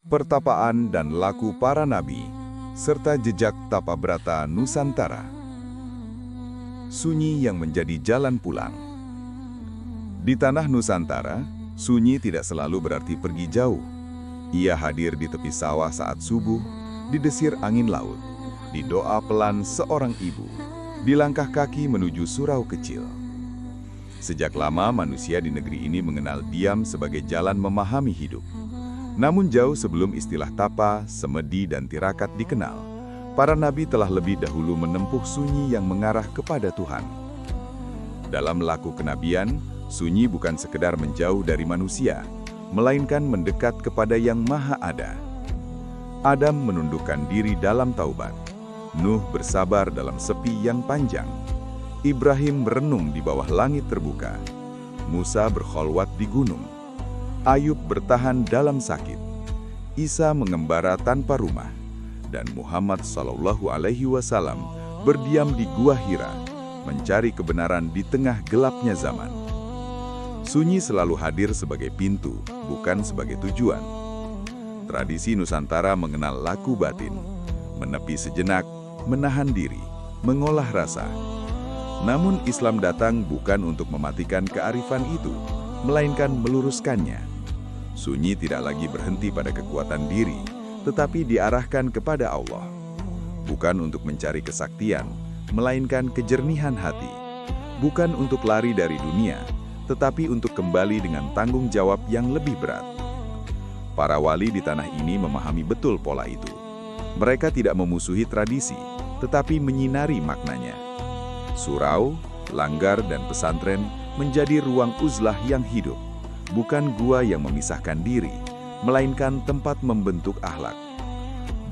pertapaan dan laku para nabi, serta jejak tapa brata Nusantara. Sunyi yang menjadi jalan pulang. Di tanah Nusantara, sunyi tidak selalu berarti pergi jauh. Ia hadir di tepi sawah saat subuh, di desir angin laut, di doa pelan seorang ibu, di langkah kaki menuju surau kecil. Sejak lama manusia di negeri ini mengenal diam sebagai jalan memahami hidup. Namun jauh sebelum istilah tapa, semedi, dan tirakat dikenal, para nabi telah lebih dahulu menempuh sunyi yang mengarah kepada Tuhan. Dalam laku kenabian, sunyi bukan sekedar menjauh dari manusia, melainkan mendekat kepada Yang Maha Ada. Adam menundukkan diri dalam taubat. Nuh bersabar dalam sepi yang panjang. Ibrahim merenung di bawah langit terbuka. Musa berkholwat di gunung. Ayub bertahan dalam sakit. Isa mengembara tanpa rumah. Dan Muhammad SAW berdiam di Gua Hira, mencari kebenaran di tengah gelapnya zaman. Sunyi selalu hadir sebagai pintu, bukan sebagai tujuan. Tradisi Nusantara mengenal laku batin, menepi sejenak, menahan diri, mengolah rasa. Namun Islam datang bukan untuk mematikan kearifan itu, melainkan meluruskannya. Sunyi tidak lagi berhenti pada kekuatan diri, tetapi diarahkan kepada Allah. Bukan untuk mencari kesaktian, melainkan kejernihan hati. Bukan untuk lari dari dunia, tetapi untuk kembali dengan tanggung jawab yang lebih berat. Para wali di tanah ini memahami betul pola itu. Mereka tidak memusuhi tradisi, tetapi menyinari maknanya. Surau, langgar, dan pesantren menjadi ruang uzlah yang hidup, bukan gua yang memisahkan diri, melainkan tempat membentuk akhlak.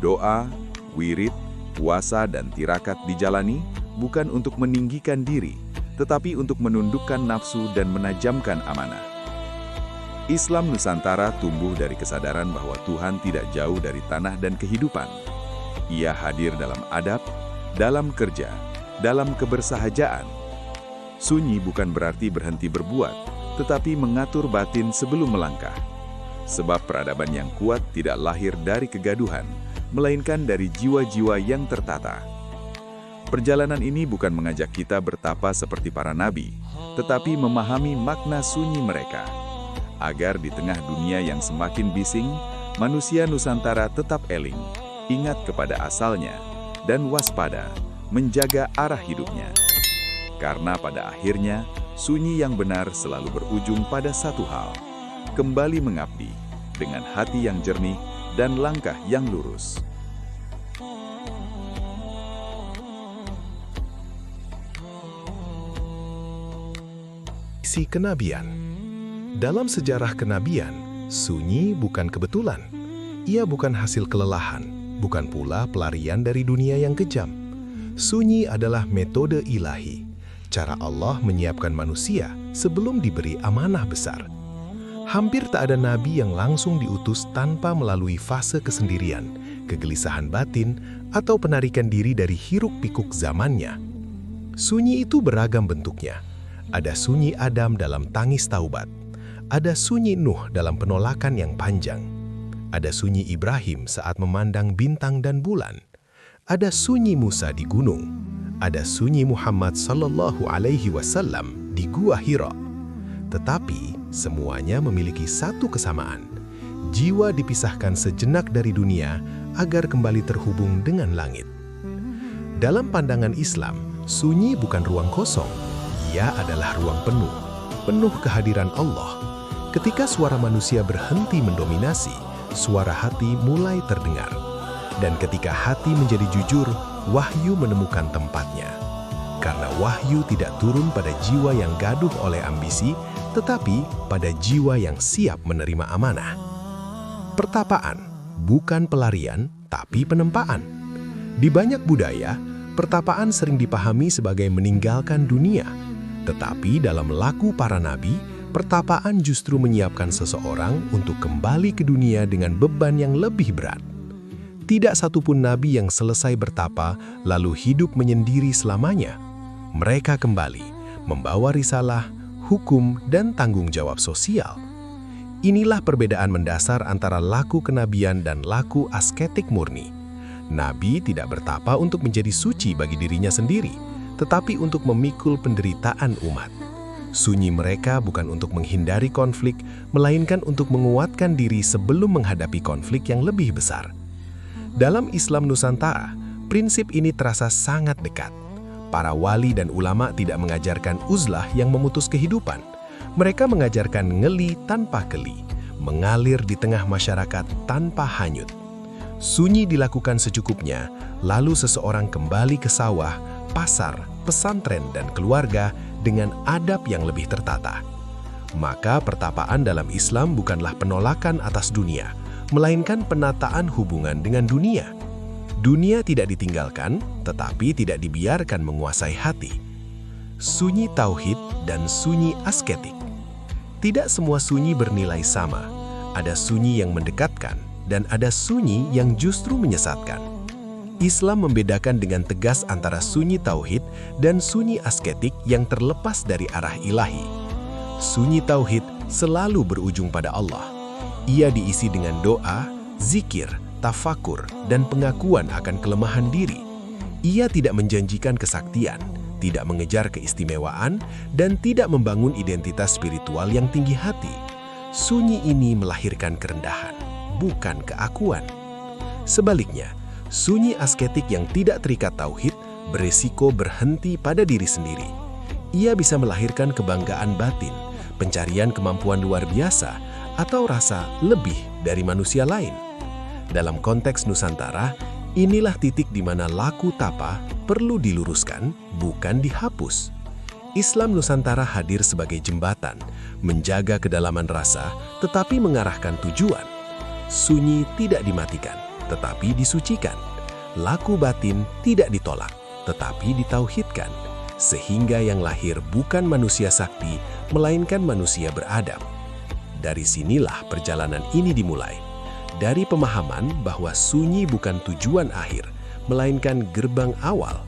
Doa, wirid, puasa, dan tirakat dijalani bukan untuk meninggikan diri, tetapi untuk menundukkan nafsu dan menajamkan amanah. Islam Nusantara tumbuh dari kesadaran bahwa Tuhan tidak jauh dari tanah dan kehidupan. Ia hadir dalam adab, dalam kerja, dalam kebersahajaan. Sunyi bukan berarti berhenti berbuat, tetapi mengatur batin sebelum melangkah. Sebab peradaban yang kuat tidak lahir dari kegaduhan, melainkan dari jiwa-jiwa yang tertata. Perjalanan ini bukan mengajak kita bertapa seperti para nabi, tetapi memahami makna sunyi mereka. Agar di tengah dunia yang semakin bising, manusia Nusantara tetap eling, ingat kepada asalnya, dan waspada, menjaga arah hidupnya. Karena pada akhirnya, sunyi yang benar selalu berujung pada satu hal, kembali mengabdi, dengan hati yang jernih dan langkah yang lurus. Si kenabian. Dalam sejarah kenabian, sunyi bukan kebetulan. Ia bukan hasil kelelahan, bukan pula pelarian dari dunia yang kejam. Sunyi adalah metode ilahi, cara Allah menyiapkan manusia sebelum diberi amanah besar. Hampir tak ada nabi yang langsung diutus tanpa melalui fase kesendirian, kegelisahan batin, atau penarikan diri dari hiruk-pikuk zamannya. Sunyi itu beragam bentuknya. Ada sunyi Adam dalam tangis taubat. Ada sunyi Nuh dalam penolakan yang panjang. Ada sunyi Ibrahim saat memandang bintang dan bulan. Ada sunyi Musa di gunung. Ada sunyi Muhammad SAW di Gua Hira. Tetapi semuanya memiliki satu kesamaan. Jiwa dipisahkan sejenak dari dunia agar kembali terhubung dengan langit. Dalam pandangan Islam, sunyi bukan ruang kosong. Ia adalah ruang penuh, penuh kehadiran Allah. Ketika suara manusia berhenti mendominasi, suara hati mulai terdengar. Dan ketika hati menjadi jujur, wahyu menemukan tempatnya. Karena wahyu tidak turun pada jiwa yang gaduh oleh ambisi, tetapi pada jiwa yang siap menerima amanah. Pertapaan bukan pelarian, tapi penempaan. Di banyak budaya, pertapaan sering dipahami sebagai meninggalkan dunia. Tetapi dalam laku para nabi, pertapaan justru menyiapkan seseorang untuk kembali ke dunia dengan beban yang lebih berat. Tidak satupun nabi yang selesai bertapa lalu hidup menyendiri selamanya. Mereka kembali, membawa risalah, hukum, dan tanggung jawab sosial. Inilah perbedaan mendasar antara laku kenabian dan laku asketik murni. Nabi tidak bertapa untuk menjadi suci bagi dirinya sendiri, tetapi untuk memikul penderitaan umat. Sunyi mereka bukan untuk menghindari konflik, melainkan untuk menguatkan diri sebelum menghadapi konflik yang lebih besar. Dalam Islam Nusantara, prinsip ini terasa sangat dekat. Para wali dan ulama tidak mengajarkan uzlah yang memutus kehidupan. Mereka mengajarkan ngeli tanpa keli, mengalir di tengah masyarakat tanpa hanyut. Sunyi dilakukan secukupnya, lalu seseorang kembali ke sawah, pasar, pesantren, dan keluarga dengan adab yang lebih tertata. Maka pertapaan dalam Islam bukanlah penolakan atas dunia, melainkan penataan hubungan dengan dunia. Dunia tidak ditinggalkan, tetapi tidak dibiarkan menguasai hati. Sunyi tauhid dan sunyi asketik. Tidak semua sunyi bernilai sama. Ada sunyi yang mendekatkan, dan ada sunyi yang justru menyesatkan. Islam membedakan dengan tegas antara sunyi tauhid dan sunyi asketik yang terlepas dari arah ilahi. Sunyi tauhid selalu berujung pada Allah. Ia diisi dengan doa, zikir, tafakur, dan pengakuan akan kelemahan diri. Ia tidak menjanjikan kesaktian, tidak mengejar keistimewaan, dan tidak membangun identitas spiritual yang tinggi hati. Sunyi ini melahirkan kerendahan, bukan keakuan. Sebaliknya, sunyi asketik yang tidak terikat tauhid beresiko berhenti pada diri sendiri. Ia bisa melahirkan kebanggaan batin, pencarian kemampuan luar biasa, atau rasa lebih dari manusia lain. Dalam konteks Nusantara, inilah titik di mana laku tapa perlu diluruskan, bukan dihapus. Islam Nusantara hadir sebagai jembatan, menjaga kedalaman rasa, tetapi mengarahkan tujuan. Sunyi tidak dimatikan, tetapi disucikan. Laku batin tidak ditolak, tetapi ditauhidkan. Sehingga yang lahir bukan manusia sakti, melainkan manusia beradab. Dari sinilah perjalanan ini dimulai. Dari pemahaman bahwa sunyi bukan tujuan akhir, melainkan gerbang awal.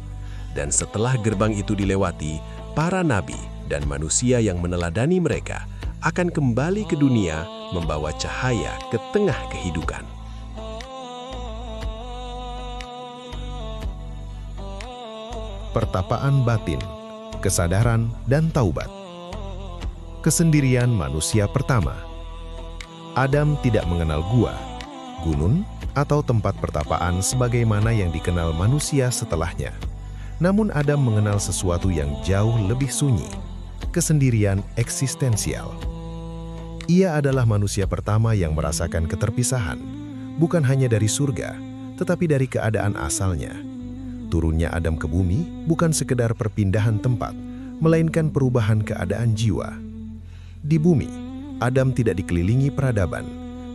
Dan setelah gerbang itu dilewati, para nabi dan manusia yang meneladani mereka akan kembali ke dunia membawa cahaya ke tengah kehidupan. Pertapaan batin, kesadaran, dan taubat. Kesendirian manusia pertama. Adam tidak mengenal gua, gunung, atau tempat pertapaan sebagaimana yang dikenal manusia setelahnya. Namun Adam mengenal sesuatu yang jauh lebih sunyi, kesendirian eksistensial. Ia adalah manusia pertama yang merasakan keterpisahan, bukan hanya dari surga, tetapi dari keadaan asalnya. Turunnya Adam ke bumi bukan sekedar perpindahan tempat, melainkan perubahan keadaan jiwa. Di bumi, Adam tidak dikelilingi peradaban,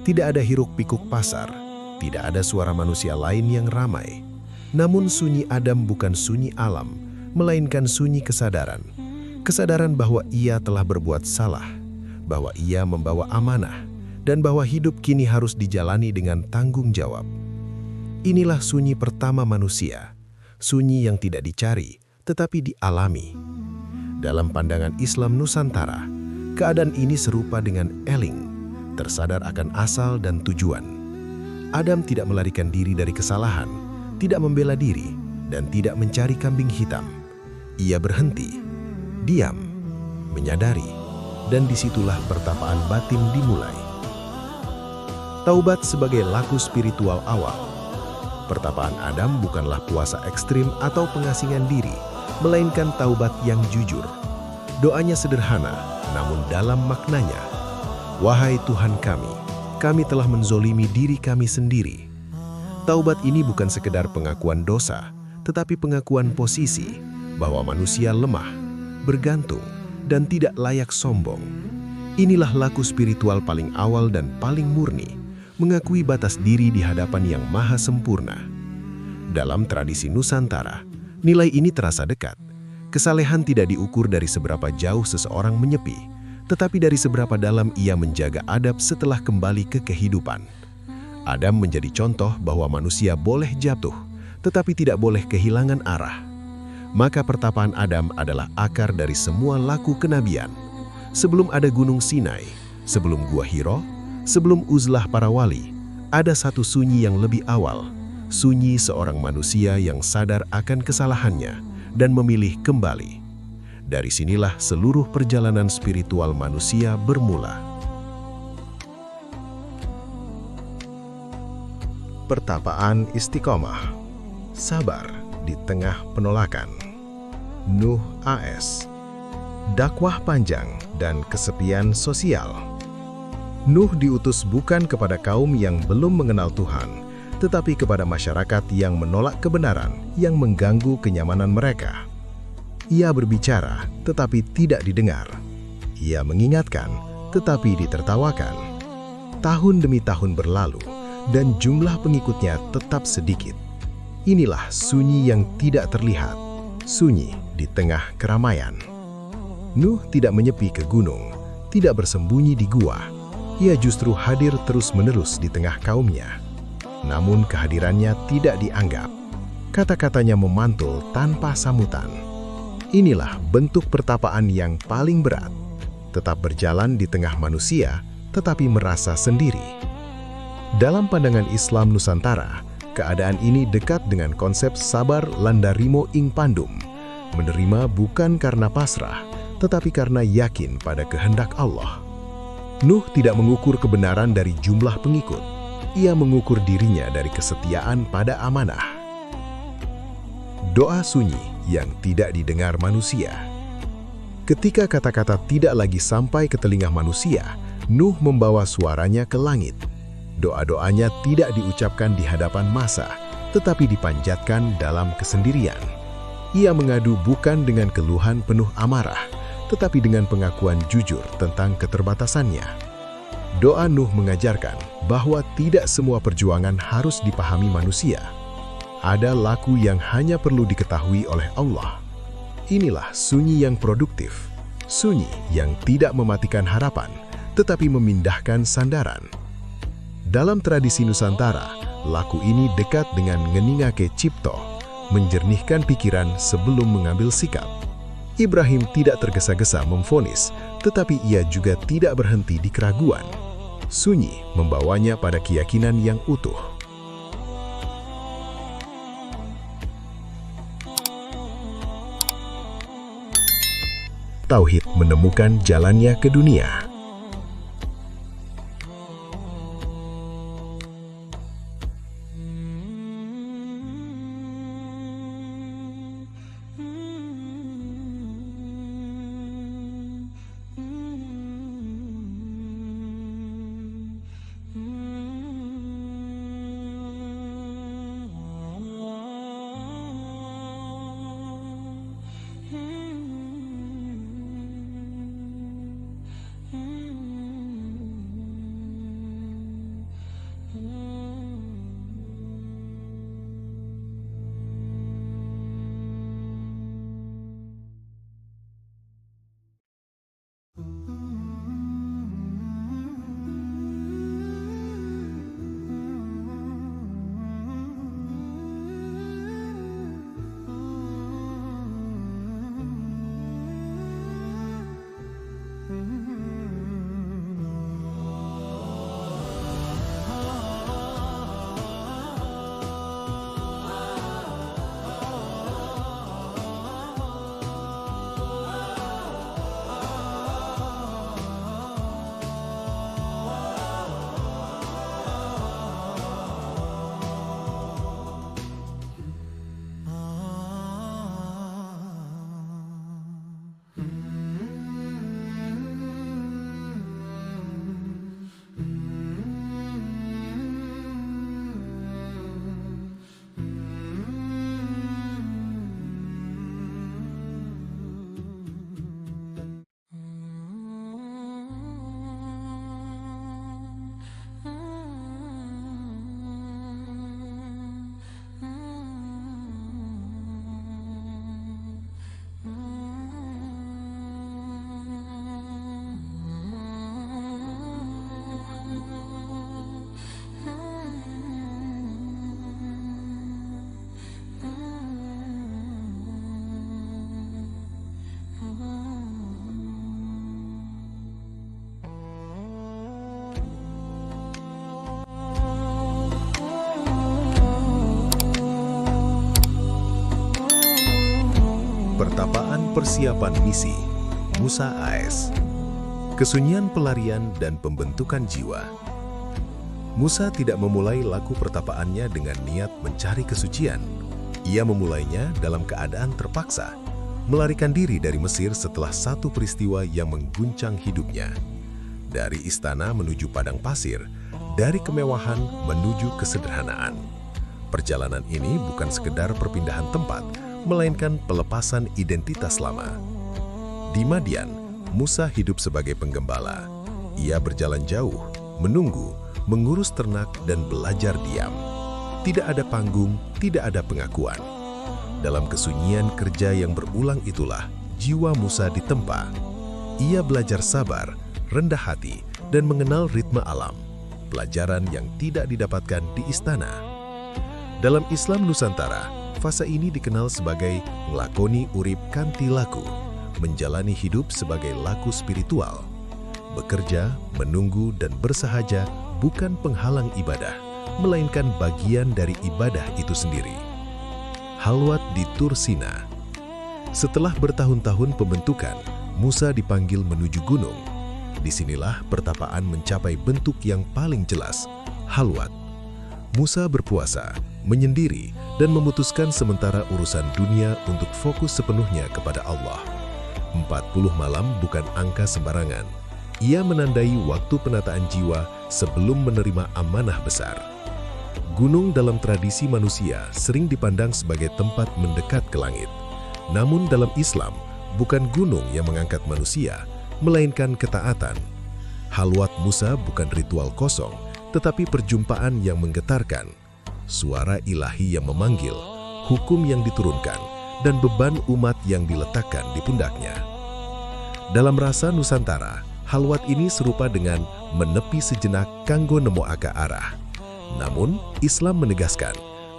tidak ada hiruk-pikuk pasar, tidak ada suara manusia lain yang ramai. Namun sunyi Adam bukan sunyi alam, melainkan sunyi kesadaran. Kesadaran bahwa ia telah berbuat salah, bahwa ia membawa amanah, dan bahwa hidup kini harus dijalani dengan tanggung jawab. Inilah sunyi pertama manusia, sunyi yang tidak dicari, tetapi dialami. Dalam pandangan Islam Nusantara, keadaan ini serupa dengan eling, tersadar akan asal dan tujuan. Adam tidak melarikan diri dari kesalahan, tidak membela diri, dan tidak mencari kambing hitam. Ia berhenti, diam, menyadari, dan disitulah pertapaan batin dimulai. Taubat sebagai laku spiritual awal. Pertapaan Adam bukanlah puasa ekstrim atau pengasingan diri, melainkan taubat yang jujur. Doanya sederhana, namun dalam maknanya. Wahai Tuhan kami telah menzolimi diri kami sendiri. Taubat ini bukan sekedar pengakuan dosa, tetapi pengakuan posisi bahwa manusia lemah, bergantung, dan tidak layak sombong. Inilah laku spiritual paling awal dan paling murni, mengakui batas diri di hadapan yang maha sempurna. Dalam tradisi Nusantara, nilai ini terasa dekat. Kesalehan tidak diukur dari seberapa jauh seseorang menyepi, tetapi dari seberapa dalam ia menjaga adab setelah kembali ke kehidupan. Adam menjadi contoh bahwa manusia boleh jatuh, tetapi tidak boleh kehilangan arah. Maka pertapaan Adam adalah akar dari semua laku kenabian. Sebelum ada Gunung Sinai, sebelum Gua Hiro, Sebelum uzlah para wali, ada satu sunyi yang lebih awal, sunyi seorang manusia yang sadar akan kesalahannya dan memilih kembali. Dari sinilah seluruh perjalanan spiritual manusia bermula. Pertapaan istiqomah, sabar di tengah penolakan. Nuh AS. Dakwah panjang dan kesepian sosial. Nuh diutus bukan kepada kaum yang belum mengenal Tuhan, tetapi kepada masyarakat yang menolak kebenaran yang mengganggu kenyamanan mereka. Ia berbicara, tetapi tidak didengar. Ia mengingatkan, tetapi ditertawakan. Tahun demi tahun berlalu, dan jumlah pengikutnya tetap sedikit. Inilah sunyi yang tidak terlihat, sunyi di tengah keramaian. Nuh tidak menyepi ke gunung, tidak bersembunyi di gua. Ia justru hadir terus-menerus di tengah kaumnya. Namun kehadirannya tidak dianggap. Kata-katanya memantul tanpa sambutan. Inilah bentuk pertapaan yang paling berat. Tetap berjalan di tengah manusia, tetapi merasa sendiri. Dalam pandangan Islam Nusantara, keadaan ini dekat dengan konsep sabar landarimo ing pandum, menerima bukan karena pasrah, tetapi karena yakin pada kehendak Allah. Nuh tidak mengukur kebenaran dari jumlah pengikut, ia mengukur dirinya dari kesetiaan pada amanah. Doa sunyi yang tidak didengar manusia. Ketika kata-kata tidak lagi sampai ke telinga manusia, Nuh membawa suaranya ke langit. Doa-doanya tidak diucapkan di hadapan massa, tetapi dipanjatkan dalam kesendirian. Ia mengadu bukan dengan keluhan penuh amarah, tetapi dengan pengakuan jujur tentang keterbatasannya. Doa Nuh mengajarkan bahwa tidak semua perjuangan harus dipahami manusia. Ada laku yang hanya perlu diketahui oleh Allah. Inilah sunyi yang produktif, sunyi yang tidak mematikan harapan, tetapi memindahkan sandaran. Dalam tradisi Nusantara, laku ini dekat dengan ngeningake cipto, menjernihkan pikiran sebelum mengambil sikap. Ibrahim tidak tergesa-gesa memvonis, tetapi ia juga tidak berhenti di keraguan. Sunyi membawanya pada keyakinan yang utuh. Tauhid menemukan jalannya ke dunia. Pertapaan Persiapan Misi Musa AS. Kesunyian pelarian dan pembentukan jiwa. Musa tidak memulai laku pertapaannya dengan niat mencari kesucian. Ia memulainya dalam keadaan terpaksa, melarikan diri dari Mesir setelah satu peristiwa yang mengguncang hidupnya. Dari istana menuju padang pasir, dari kemewahan menuju kesederhanaan. Perjalanan ini bukan sekedar perpindahan tempat, melainkan pelepasan identitas lama. Di Madian, Musa hidup sebagai penggembala. Ia berjalan jauh, menunggu, mengurus ternak dan belajar diam. Tidak ada panggung, tidak ada pengakuan. Dalam kesunyian kerja yang berulang itulah jiwa Musa ditempa. Ia belajar sabar, rendah hati, dan mengenal ritme alam. Pelajaran yang tidak didapatkan di istana. Dalam Islam Nusantara, fase ini dikenal sebagai nglakoni urip kanthi laku, menjalani hidup sebagai laku spiritual. Bekerja, menunggu, dan bersahaja bukan penghalang ibadah, melainkan bagian dari ibadah itu sendiri. Halwat di Tur Sina. Setelah bertahun-tahun pembentukan, Musa dipanggil menuju gunung. Disinilah pertapaan mencapai bentuk yang paling jelas, halwat. Musa berpuasa, menyendiri, dan memutuskan sementara urusan dunia untuk fokus sepenuhnya kepada Allah. 40 malam bukan angka sembarangan. Ia menandai waktu penataan jiwa sebelum menerima amanah besar. Gunung dalam tradisi manusia sering dipandang sebagai tempat mendekat ke langit. Namun dalam Islam, bukan gunung yang mengangkat manusia, melainkan ketaatan. Halwat Musa bukan ritual kosong, tetapi perjumpaan yang menggetarkan. Suara ilahi yang memanggil, hukum yang diturunkan, dan beban umat yang diletakkan di pundaknya. Dalam rasa Nusantara, halwat ini serupa dengan menepi sejenak kanggo nemoaka arah. Namun, Islam menegaskan,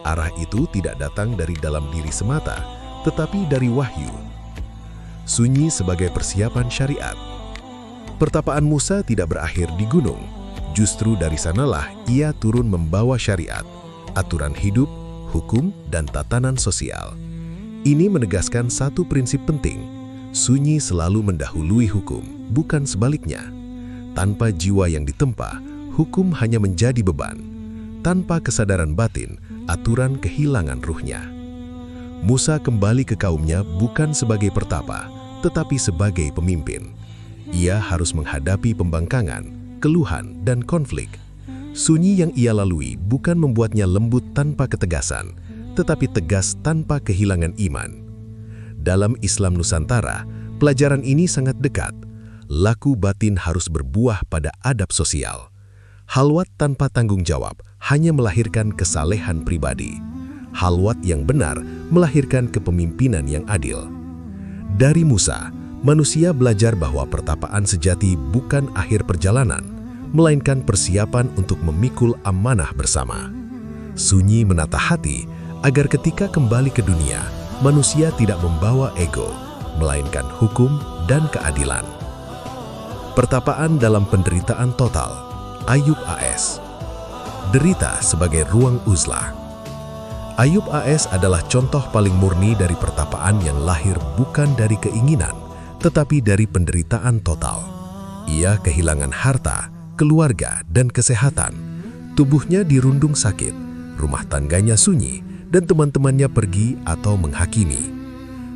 arah itu tidak datang dari dalam diri semata, tetapi dari wahyu. Sunyi sebagai persiapan syariat. Pertapaan Musa tidak berakhir di gunung. Justru dari sanalah ia turun membawa syariat, aturan hidup, hukum, dan tatanan sosial. Ini menegaskan satu prinsip penting, sunyi selalu mendahului hukum, bukan sebaliknya. Tanpa jiwa yang ditempa, hukum hanya menjadi beban. Tanpa kesadaran batin, aturan kehilangan ruhnya. Musa kembali ke kaumnya bukan sebagai pertapa, tetapi sebagai pemimpin. Ia harus menghadapi pembangkangan, keluhan, dan konflik. Sunyi yang ia lalui bukan membuatnya lembut tanpa ketegasan, tetapi tegas tanpa kehilangan iman. Dalam Islam Nusantara, pelajaran ini sangat dekat. Laku batin harus berbuah pada adab sosial. Halwat tanpa tanggung jawab hanya melahirkan kesalehan pribadi. Halwat yang benar melahirkan kepemimpinan yang adil. Dari Musa, manusia belajar bahwa pertapaan sejati bukan akhir perjalanan, melainkan persiapan untuk memikul amanah bersama. Sunyi menata hati agar ketika kembali ke dunia, manusia tidak membawa ego, melainkan hukum dan keadilan. Pertapaan dalam penderitaan total. Ayub AS. Derita sebagai ruang uzlah. Ayub AS adalah contoh paling murni dari pertapaan yang lahir bukan dari keinginan, tetapi dari penderitaan total. Ia kehilangan harta, keluarga, dan kesehatan. Tubuhnya dirundung sakit, rumah tangganya sunyi, dan teman-temannya pergi atau menghakimi.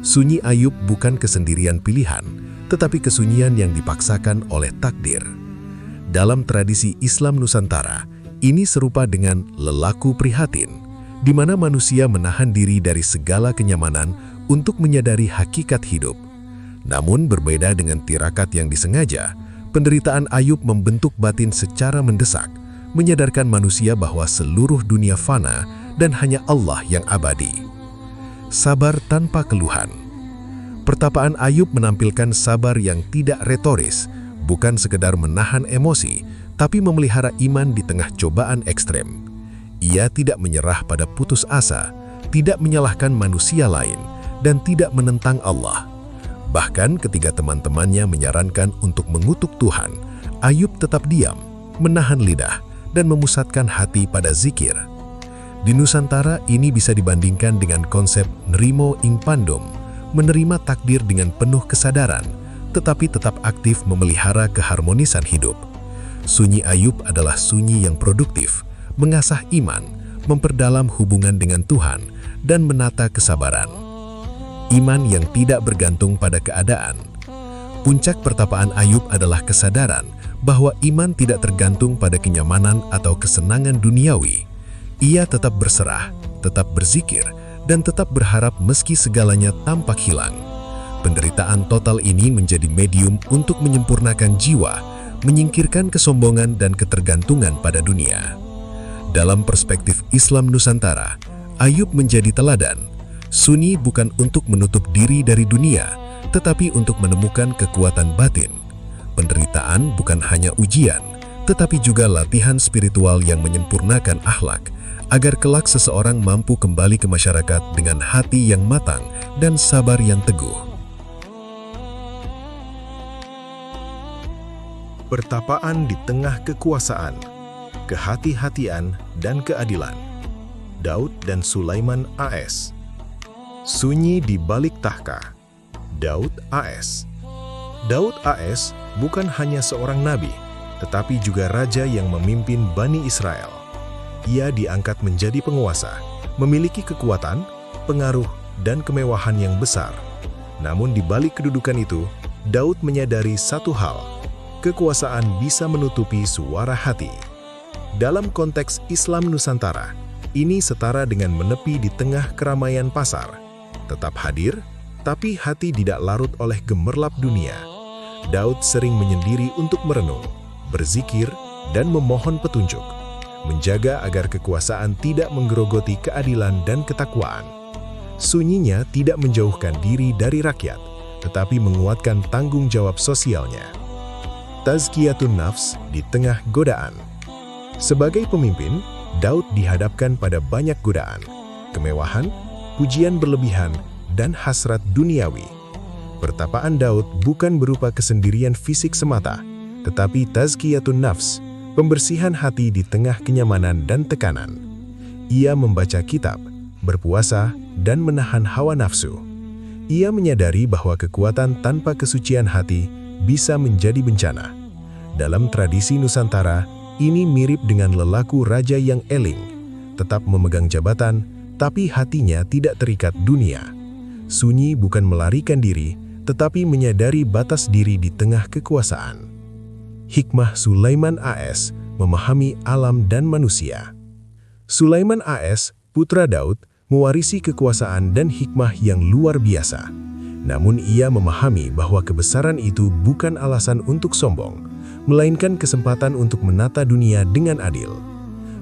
Sunyi Ayub bukan kesendirian pilihan, tetapi kesunyian yang dipaksakan oleh takdir. Dalam tradisi Islam Nusantara, ini serupa dengan lelaku prihatin, di mana manusia menahan diri dari segala kenyamanan untuk menyadari hakikat hidup. Namun berbeda dengan tirakat yang disengaja, penderitaan Ayub membentuk batin secara mendesak, menyadarkan manusia bahwa seluruh dunia fana dan hanya Allah yang abadi. Sabar tanpa keluhan. Pertapaan Ayub menampilkan sabar yang tidak retoris, bukan sekedar menahan emosi, tapi memelihara iman di tengah cobaan ekstrem. Ia tidak menyerah pada putus asa, tidak menyalahkan manusia lain, dan tidak menentang Allah. Bahkan ketika teman-temannya menyarankan untuk mengutuk Tuhan, Ayub tetap diam, menahan lidah, dan memusatkan hati pada zikir. Di Nusantara ini bisa dibandingkan dengan konsep nrimo ing pandum, menerima takdir dengan penuh kesadaran, tetapi tetap aktif memelihara keharmonisan hidup. Sunyi Ayub adalah sunyi yang produktif, mengasah iman, memperdalam hubungan dengan Tuhan, dan menata kesabaran. Iman yang tidak bergantung pada keadaan. Puncak pertapaan Ayub adalah kesadaran bahwa iman tidak tergantung pada kenyamanan atau kesenangan duniawi. Ia tetap berserah, tetap berzikir, dan tetap berharap meski segalanya tampak hilang. Penderitaan total ini menjadi medium untuk menyempurnakan jiwa, menyingkirkan kesombongan dan ketergantungan pada dunia. Dalam perspektif Islam Nusantara, Ayub menjadi teladan. Sunyi bukan untuk menutup diri dari dunia, tetapi untuk menemukan kekuatan batin. Penderitaan bukan hanya ujian, tetapi juga latihan spiritual yang menyempurnakan akhlak, agar kelak seseorang mampu kembali ke masyarakat dengan hati yang matang dan sabar yang teguh. Pertapaan di tengah kekuasaan, kehati-hatian, dan keadilan. Daud dan Sulaiman AS. Sunyi di balik tahta. Daud AS. Daud AS bukan hanya seorang nabi, tetapi juga raja yang memimpin Bani Israel. Ia diangkat menjadi penguasa, memiliki kekuatan, pengaruh, dan kemewahan yang besar. Namun di balik kedudukan itu, Daud menyadari satu hal: kekuasaan bisa menutupi suara hati. Dalam konteks Islam Nusantara, ini setara dengan menepi di tengah keramaian pasar. Tetap hadir, tapi hati tidak larut oleh gemerlap dunia. Daud sering menyendiri untuk merenung, berzikir, dan memohon petunjuk, menjaga agar kekuasaan tidak menggerogoti keadilan dan ketakwaan. Sunyinya tidak menjauhkan diri dari rakyat, tetapi menguatkan tanggung jawab sosialnya. Tazkiyatun nafs di tengah godaan. Sebagai pemimpin, Daud dihadapkan pada banyak godaan, kemewahan, pujian berlebihan, dan hasrat duniawi. Pertapaan Daud bukan berupa kesendirian fisik semata, tetapi tazkiyatun nafs, pembersihan hati di tengah kenyamanan dan tekanan. Ia membaca kitab, berpuasa, dan menahan hawa nafsu. Ia menyadari bahwa kekuatan tanpa kesucian hati bisa menjadi bencana. Dalam tradisi Nusantara, ini mirip dengan lelaku raja yang eling, tetap memegang jabatan, tapi hatinya tidak terikat dunia. Sunyi bukan melarikan diri, tetapi menyadari batas diri di tengah kekuasaan. Hikmah Sulaiman AS memahami alam dan manusia. Sulaiman AS, putra Daud, mewarisi kekuasaan dan hikmah yang luar biasa. Namun ia memahami bahwa kebesaran itu bukan alasan untuk sombong, melainkan kesempatan untuk menata dunia dengan adil.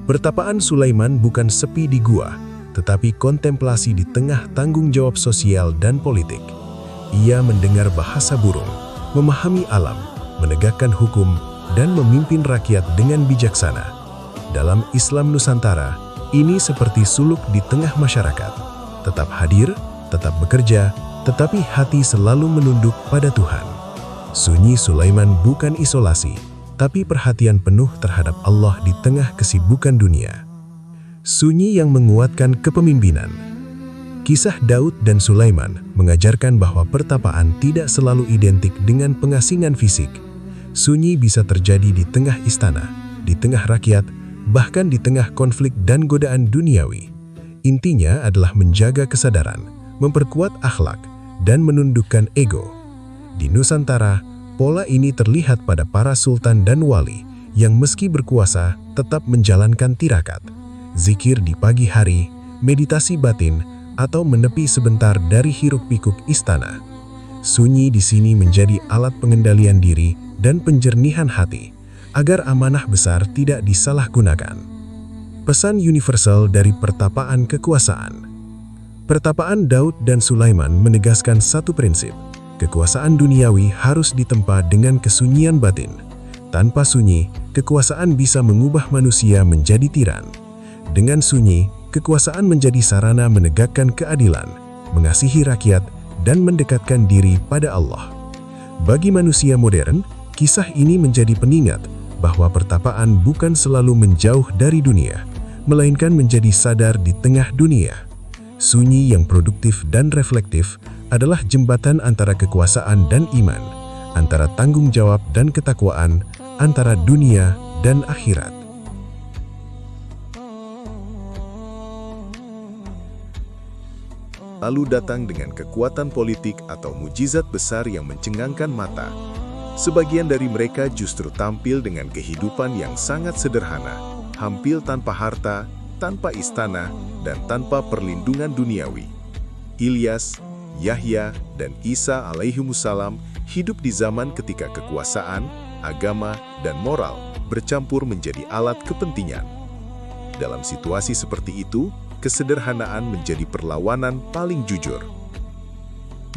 Pertapaan Sulaiman bukan sepi di gua, tetapi kontemplasi di tengah tanggung jawab sosial dan politik. Ia mendengar bahasa burung, memahami alam, menegakkan hukum, dan memimpin rakyat dengan bijaksana. Dalam Islam Nusantara, ini seperti suluk di tengah masyarakat. Tetap hadir, tetap bekerja, tetapi hati selalu menunduk pada Tuhan. Sunyi Sulaiman bukan isolasi, tapi perhatian penuh terhadap Allah di tengah kesibukan dunia. Sunyi yang menguatkan kepemimpinan. Kisah Daud dan Sulaiman mengajarkan bahwa pertapaan tidak selalu identik dengan pengasingan fisik. Sunyi bisa terjadi di tengah istana, di tengah rakyat, bahkan di tengah konflik dan godaan duniawi. Intinya adalah menjaga kesadaran, memperkuat akhlak, dan menundukkan ego. Di Nusantara, pola ini terlihat pada para sultan dan wali yang meski berkuasa tetap menjalankan tirakat, zikir di pagi hari, meditasi batin, atau menepi sebentar dari hiruk-pikuk istana. Sunyi di sini menjadi alat pengendalian diri dan penjernihan hati, agar amanah besar tidak disalahgunakan. Pesan universal dari pertapaan kekuasaan. Pertapaan Daud dan Sulaiman menegaskan satu prinsip: kekuasaan duniawi harus ditempa dengan kesunyian batin. Tanpa sunyi, kekuasaan bisa mengubah manusia menjadi tiran. Dengan sunyi, kekuasaan menjadi sarana menegakkan keadilan, mengasihi rakyat, dan mendekatkan diri pada Allah. Bagi manusia modern, kisah ini menjadi pengingat bahwa pertapaan bukan selalu menjauh dari dunia, melainkan menjadi sadar di tengah dunia. Sunyi yang produktif dan reflektif adalah jembatan antara kekuasaan dan iman, antara tanggung jawab dan ketakwaan, antara dunia dan akhirat. Lalu datang dengan kekuatan politik atau mujizat besar yang mencengangkan mata. Sebagian dari mereka justru tampil dengan kehidupan yang sangat sederhana, hampir tanpa harta, tanpa istana, dan tanpa perlindungan duniawi. Ilyas, Yahya, dan Isa alaihimussalam hidup di zaman ketika kekuasaan, agama, dan moral bercampur menjadi alat kepentingan. Dalam situasi seperti itu, kesederhanaan menjadi perlawanan paling jujur.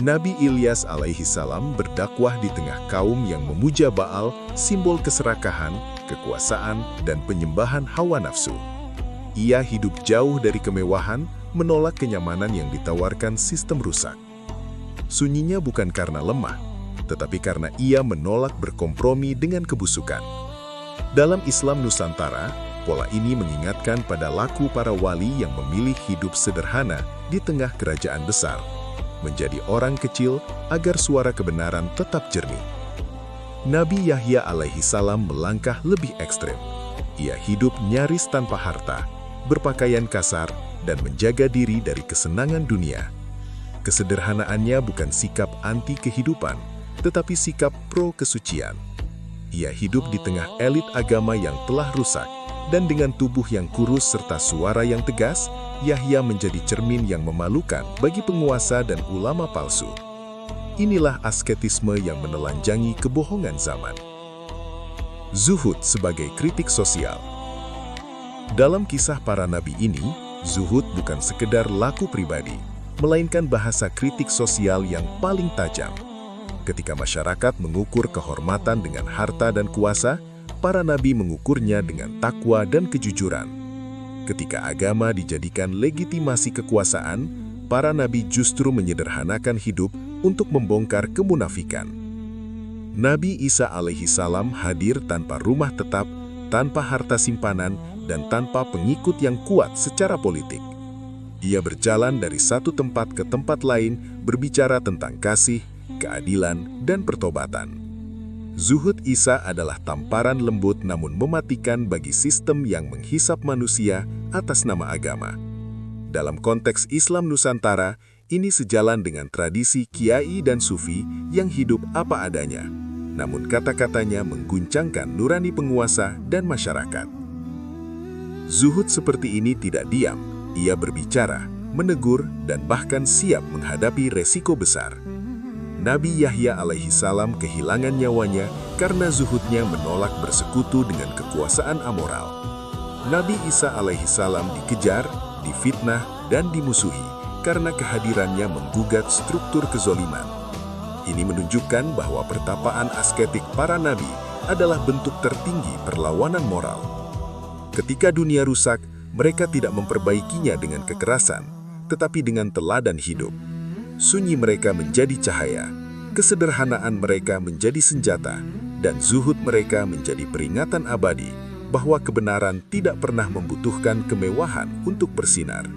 Nabi Ilyas alaihissalam berdakwah di tengah kaum yang memuja Baal, simbol keserakahan, kekuasaan, dan penyembahan hawa nafsu. Ia hidup jauh dari kemewahan, menolak kenyamanan yang ditawarkan sistem rusak. Sunyinya bukan karena lemah, tetapi karena ia menolak berkompromi dengan kebusukan. Dalam Islam Nusantara, pola ini mengingatkan pada laku para wali yang memilih hidup sederhana di tengah kerajaan besar, menjadi orang kecil agar suara kebenaran tetap jernih. Nabi Yahya alaihissalam melangkah lebih ekstrem. Ia hidup nyaris tanpa harta, berpakaian kasar, dan menjaga diri dari kesenangan dunia. Kesederhanaannya bukan sikap anti kehidupan, tetapi sikap pro kesucian. Ia hidup di tengah elit agama yang telah rusak, dan dengan tubuh yang kurus serta suara yang tegas, Yahya menjadi cermin yang memalukan bagi penguasa dan ulama palsu. Inilah asketisme yang menelanjangi kebohongan zaman. Zuhud sebagai kritik sosial. Dalam kisah para nabi ini, zuhud bukan sekedar laku pribadi, melainkan bahasa kritik sosial yang paling tajam. Ketika masyarakat mengukur kehormatan dengan harta dan kuasa, para nabi mengukurnya dengan takwa dan kejujuran. Ketika agama dijadikan legitimasi kekuasaan, para nabi justru menyederhanakan hidup untuk membongkar kemunafikan. Nabi Isa alaihissalam hadir tanpa rumah tetap, tanpa harta simpanan, dan tanpa pengikut yang kuat secara politik. Ia berjalan dari satu tempat ke tempat lain, berbicara tentang kasih, keadilan, dan pertobatan. Zuhud Isa adalah tamparan lembut namun mematikan bagi sistem yang menghisap manusia atas nama agama. Dalam konteks Islam Nusantara, ini sejalan dengan tradisi kiai dan sufi yang hidup apa adanya, namun kata-katanya mengguncangkan nurani penguasa dan masyarakat. Zuhud seperti ini tidak diam, ia berbicara, menegur, dan bahkan siap menghadapi resiko besar. Nabi Yahya alaihissalam kehilangan nyawanya karena zuhudnya menolak bersekutu dengan kekuasaan amoral. Nabi Isa alaihissalam dikejar, difitnah, dan dimusuhi karena kehadirannya menggugat struktur kezoliman. Ini menunjukkan bahwa pertapaan asketik para nabi adalah bentuk tertinggi perlawanan moral. Ketika dunia rusak, mereka tidak memperbaikinya dengan kekerasan, tetapi dengan teladan hidup. Sunyi mereka menjadi cahaya, kesederhanaan mereka menjadi senjata, dan zuhud mereka menjadi peringatan abadi bahwa kebenaran tidak pernah membutuhkan kemewahan untuk bersinar.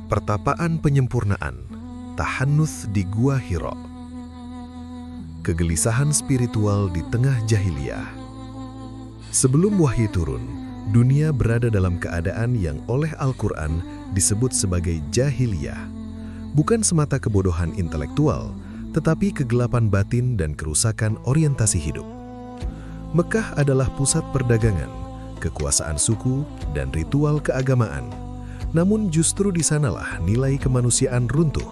Pertapaan penyempurnaan, Tahannus di Gua Hira. Kegelisahan spiritual di tengah jahiliyah. Sebelum wahyu turun, dunia berada dalam keadaan yang oleh Al-Quran disebut sebagai jahiliyah. Bukan semata kebodohan intelektual, tetapi kegelapan batin dan kerusakan orientasi hidup. Mekah adalah pusat perdagangan, kekuasaan suku, dan ritual keagamaan. Namun justru di sanalah nilai kemanusiaan runtuh.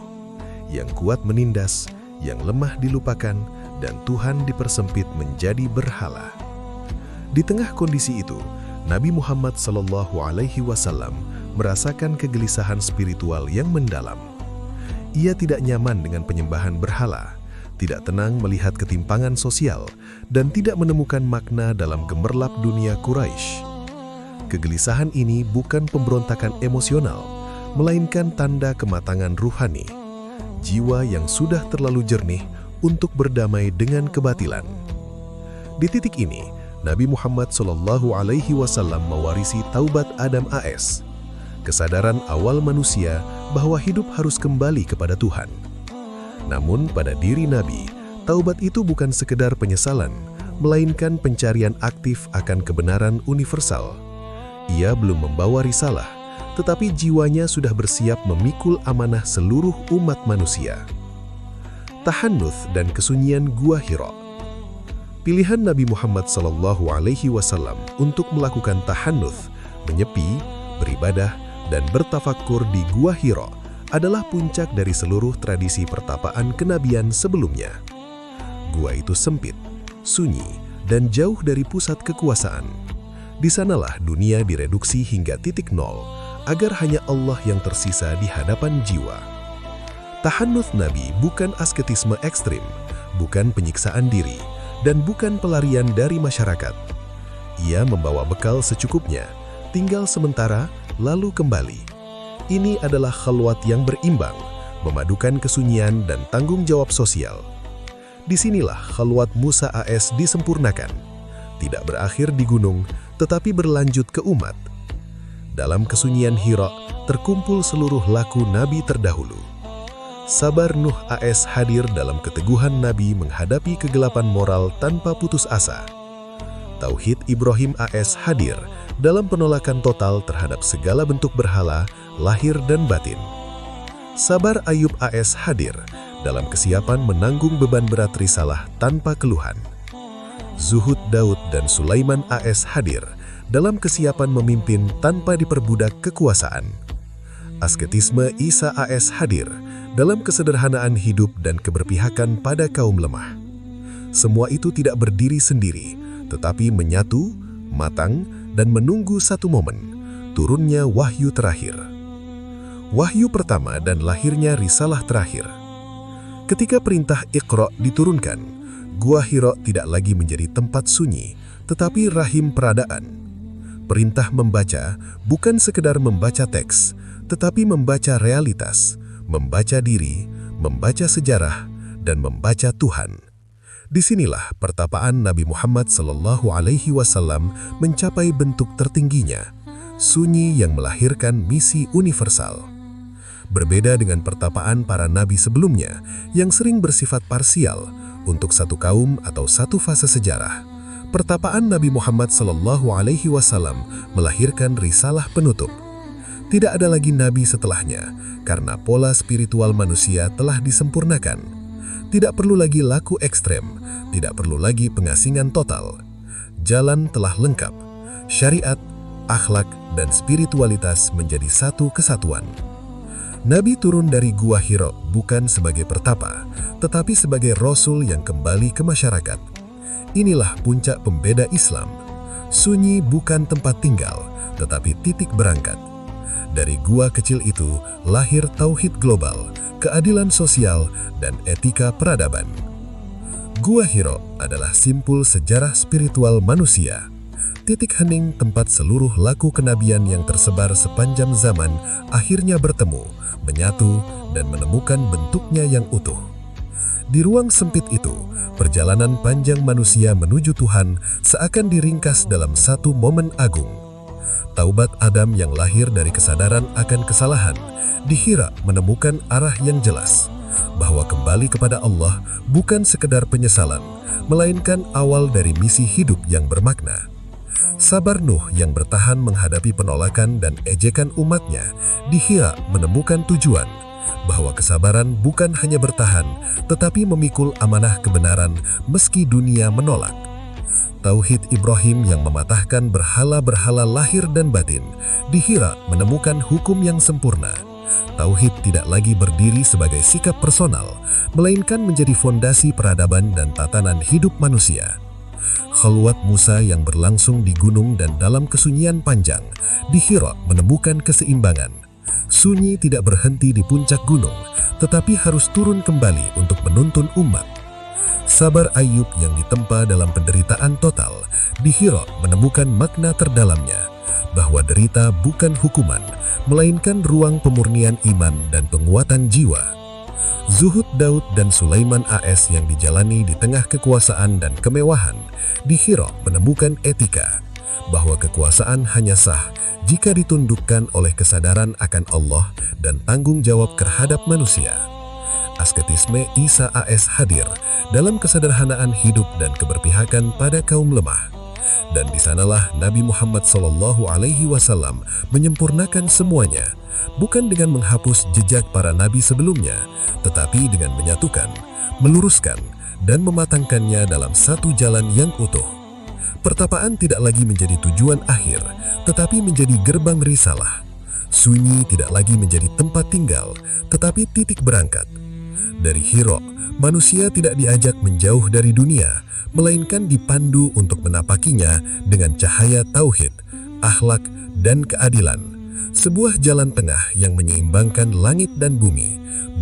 Yang kuat menindas, yang lemah dilupakan, dan Tuhan dipersempit menjadi berhala. Di tengah kondisi itu, Nabi Muhammad SAW merasakan kegelisahan spiritual yang mendalam. Ia tidak nyaman dengan penyembahan berhala, tidak tenang melihat ketimpangan sosial, dan tidak menemukan makna dalam gemerlap dunia Quraisy. Kegelisahan ini bukan pemberontakan emosional, melainkan tanda kematangan ruhani. jiwa yang sudah terlalu jernih untuk berdamai dengan kebatilan. Di titik ini, Nabi Muhammad SAW mewarisi taubat Adam AS, kesadaran awal manusia bahwa hidup harus kembali kepada Tuhan. Namun pada diri Nabi, taubat itu bukan sekedar penyesalan, melainkan pencarian aktif akan kebenaran universal. Ia belum membawa risalah, tetapi jiwanya sudah bersiap memikul amanah seluruh umat manusia. Tahannuts dan kesunyian Gua Hira. Pilihan Nabi Muhammad SAW untuk melakukan tahannuts, menyepi, beribadah, dan bertafakkur di Gua Hira adalah puncak dari seluruh tradisi pertapaan kenabian sebelumnya. Gua itu sempit, sunyi, dan jauh dari pusat kekuasaan. Di sanalah dunia direduksi hingga titik nol, agar hanya Allah yang tersisa di hadapan jiwa. Tahannuts Nabi bukan asketisme ekstrim, bukan penyiksaan diri, dan bukan pelarian dari masyarakat. Ia membawa bekal secukupnya, tinggal sementara, lalu kembali. Ini adalah khalwat yang berimbang, memadukan kesunyian dan tanggung jawab sosial. Disinilah khalwat Musa AS disempurnakan, tidak berakhir di gunung, tetapi berlanjut ke umat. Dalam kesunyian Hira terkumpul seluruh laku Nabi terdahulu. Sabar Nuh AS hadir dalam keteguhan Nabi menghadapi kegelapan moral tanpa putus asa. Tauhid Ibrahim AS hadir dalam penolakan total terhadap segala bentuk berhala, lahir dan batin. Sabar Ayub AS hadir dalam kesiapan menanggung beban berat risalah tanpa keluhan. Zuhud Daud dan Sulaiman AS hadir dalam kesiapan memimpin tanpa diperbudak kekuasaan. Asketisme Isa AS hadir dalam kesederhanaan hidup dan keberpihakan pada kaum lemah. Semua itu tidak berdiri sendiri, tetapi menyatu, matang, dan menunggu satu momen, turunnya wahyu terakhir. Wahyu pertama dan lahirnya risalah terakhir. Ketika perintah Iqra diturunkan, Gua Hira tidak lagi menjadi tempat sunyi, tetapi rahim peradaan. Perintah membaca bukan sekedar membaca teks, tetapi membaca realitas, membaca diri, membaca sejarah, dan membaca Tuhan. Disinilah pertapaan Nabi Muhammad SAW mencapai bentuk tertingginya, sunyi yang melahirkan misi universal. Berbeda dengan pertapaan para nabi sebelumnya yang sering bersifat parsial untuk satu kaum atau satu fase sejarah, pertapaan Nabi Muhammad SAW melahirkan risalah penutup. Tidak ada lagi nabi setelahnya, karena pola spiritual manusia telah disempurnakan. Tidak perlu lagi laku ekstrem, tidak perlu lagi pengasingan total. Jalan telah lengkap, syariat, akhlak, dan spiritualitas menjadi satu kesatuan. Nabi turun dari Gua Hira bukan sebagai pertapa, tetapi sebagai Rasul yang kembali ke masyarakat. Inilah puncak pembeda Islam. Sunyi bukan tempat tinggal, tetapi titik berangkat. Dari gua kecil itu lahir tauhid global, keadilan sosial, dan etika peradaban. Gua Hira adalah simpul sejarah spiritual manusia. Titik hening tempat seluruh laku kenabian yang tersebar sepanjang zaman akhirnya bertemu, menyatu, dan menemukan bentuknya yang utuh. Di ruang sempit itu, perjalanan panjang manusia menuju Tuhan seakan diringkas dalam satu momen agung. Taubat Adam yang lahir dari kesadaran akan kesalahan, di Hira menemukan arah yang jelas, bahwa kembali kepada Allah bukan sekedar penyesalan, melainkan awal dari misi hidup yang bermakna. Sabar Nuh yang bertahan menghadapi penolakan dan ejekan umatnya, di Hira menemukan tujuan, bahwa kesabaran bukan hanya bertahan, tetapi memikul amanah kebenaran meski dunia menolak. Tauhid Ibrahim yang mematahkan berhala-berhala lahir dan batin, di Hira menemukan hukum yang sempurna. Tauhid tidak lagi berdiri sebagai sikap personal, melainkan menjadi fondasi peradaban dan tatanan hidup manusia. Khalwat Musa yang berlangsung di gunung dan dalam kesunyian panjang, di Hira menemukan keseimbangan. Sunyi tidak berhenti di puncak gunung, tetapi harus turun kembali untuk menuntun umat. Sabar Ayub yang ditempa dalam penderitaan total, di Hira menemukan makna terdalamnya, bahwa derita bukan hukuman, melainkan ruang pemurnian iman dan penguatan jiwa. Zuhud Daud dan Sulaiman AS yang dijalani di tengah kekuasaan dan kemewahan, di Hira menemukan etika bahwa kekuasaan hanya sah jika ditundukkan oleh kesadaran akan Allah dan tanggung jawab terhadap manusia. Asketisme Isa AS hadir dalam kesederhanaan hidup dan keberpihakan pada kaum lemah. Dan di sanalah Nabi Muhammad SAW menyempurnakan semuanya, bukan dengan menghapus jejak para nabi sebelumnya, tetapi dengan menyatukan, meluruskan, dan mematangkannya dalam satu jalan yang utuh. Pertapaan tidak lagi menjadi tujuan akhir, tetapi menjadi gerbang risalah. Sunyi tidak lagi menjadi tempat tinggal, tetapi titik berangkat. Dari Hira, manusia tidak diajak menjauh dari dunia, melainkan dipandu untuk menapakinya dengan cahaya tauhid, akhlak, dan keadilan. Sebuah jalan tengah yang menyeimbangkan langit dan bumi,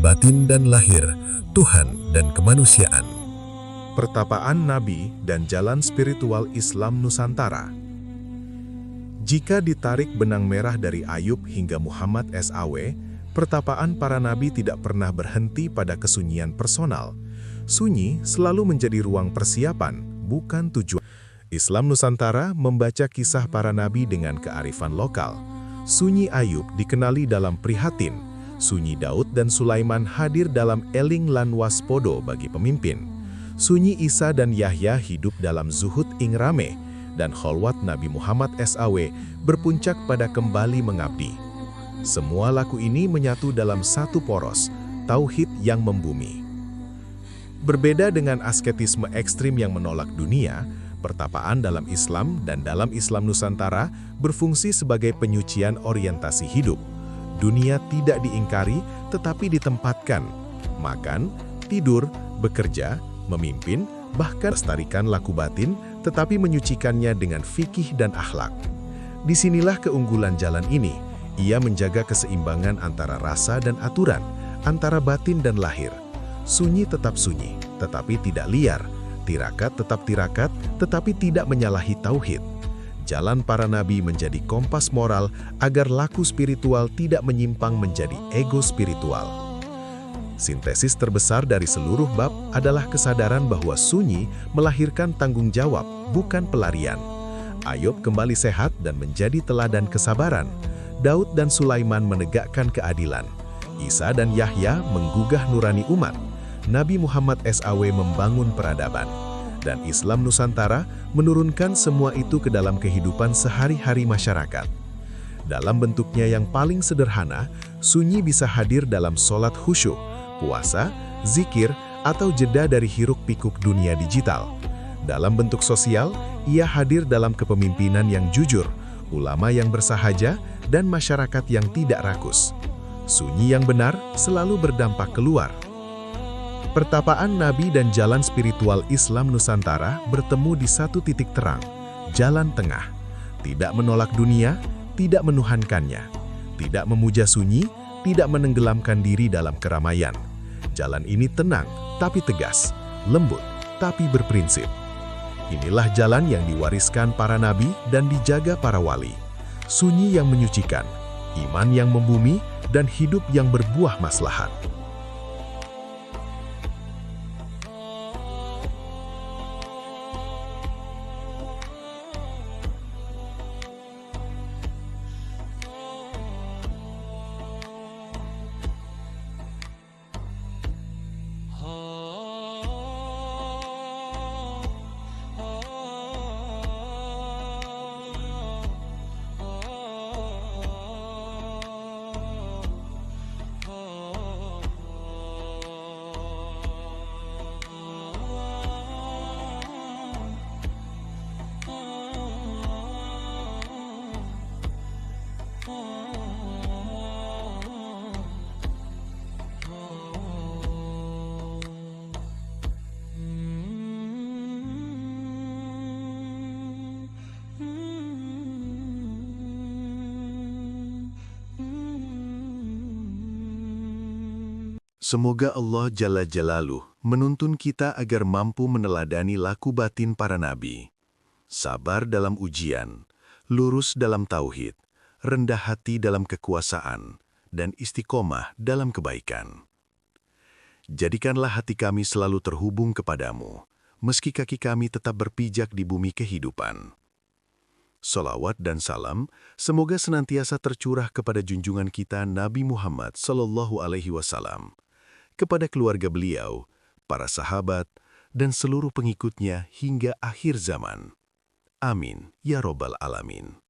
batin dan lahir, Tuhan dan kemanusiaan. Pertapaan Nabi dan Jalan Spiritual Islam Nusantara. Jika ditarik benang merah dari Ayub hingga Muhammad SAW, pertapaan para nabi tidak pernah berhenti pada kesunyian personal. Sunyi selalu menjadi ruang persiapan, bukan tujuan. Islam Nusantara membaca kisah para nabi dengan kearifan lokal. Sunyi Ayub dikenali dalam prihatin. Sunyi Daud dan Sulaiman hadir dalam eling lan waspodo bagi pemimpin. Sunyi Isa dan Yahya hidup dalam zuhud ing rame, dan kholwat Nabi Muhammad SAW berpuncak pada kembali mengabdi. Semua laku ini menyatu dalam satu poros, tauhid yang membumi. Berbeda dengan asketisme ekstrim yang menolak dunia, pertapaan dalam Islam dan dalam Islam Nusantara berfungsi sebagai penyucian orientasi hidup. Dunia tidak diingkari, tetapi ditempatkan. Makan, tidur, bekerja, memimpin, bahkan melestarikan laku batin, tetapi menyucikannya dengan fikih dan akhlak. Disinilah keunggulan jalan ini. Ia menjaga keseimbangan antara rasa dan aturan, antara batin dan lahir. Sunyi tetap sunyi, tetapi tidak liar. Tirakat tetap tirakat, tetapi tidak menyalahi tauhid. Jalan para nabi menjadi kompas moral agar laku spiritual tidak menyimpang menjadi ego spiritual. Sintesis terbesar dari seluruh bab adalah kesadaran bahwa sunyi melahirkan tanggung jawab, bukan pelarian. Ayub kembali sehat dan menjadi teladan kesabaran. Daud dan Sulaiman menegakkan keadilan. Isa dan Yahya menggugah nurani umat. Nabi Muhammad SAW membangun peradaban. Dan Islam Nusantara menurunkan semua itu ke dalam kehidupan sehari-hari masyarakat. Dalam bentuknya yang paling sederhana, sunyi bisa hadir dalam sholat khusyuk, puasa, zikir, atau jeda dari hiruk-pikuk dunia digital. Dalam bentuk sosial, ia hadir dalam kepemimpinan yang jujur, ulama yang bersahaja, dan masyarakat yang tidak rakus. Sunyi yang benar selalu berdampak keluar. Pertapaan Nabi dan jalan spiritual Islam Nusantara bertemu di satu titik terang, jalan tengah. Tidak menolak dunia, tidak menuhankannya. Tidak memuja sunyi, tidak menenggelamkan diri dalam keramaian. Jalan ini tenang, tapi tegas, lembut, tapi berprinsip. Inilah jalan yang diwariskan para nabi dan dijaga para wali. Sunyi yang menyucikan, iman yang membumi, dan hidup yang berbuah maslahat. Semoga Allah Jalla Jalaluh menuntun kita agar mampu meneladani laku batin para nabi. Sabar dalam ujian, lurus dalam tauhid, rendah hati dalam kekuasaan, dan istiqomah dalam kebaikan. Jadikanlah hati kami selalu terhubung kepadamu, meski kaki kami tetap berpijak di bumi kehidupan. Salawat dan salam semoga senantiasa tercurah kepada junjungan kita Nabi Muhammad SAW, kepada keluarga beliau, para sahabat, dan seluruh pengikutnya hingga akhir zaman. Amin, ya Robbal Alamin.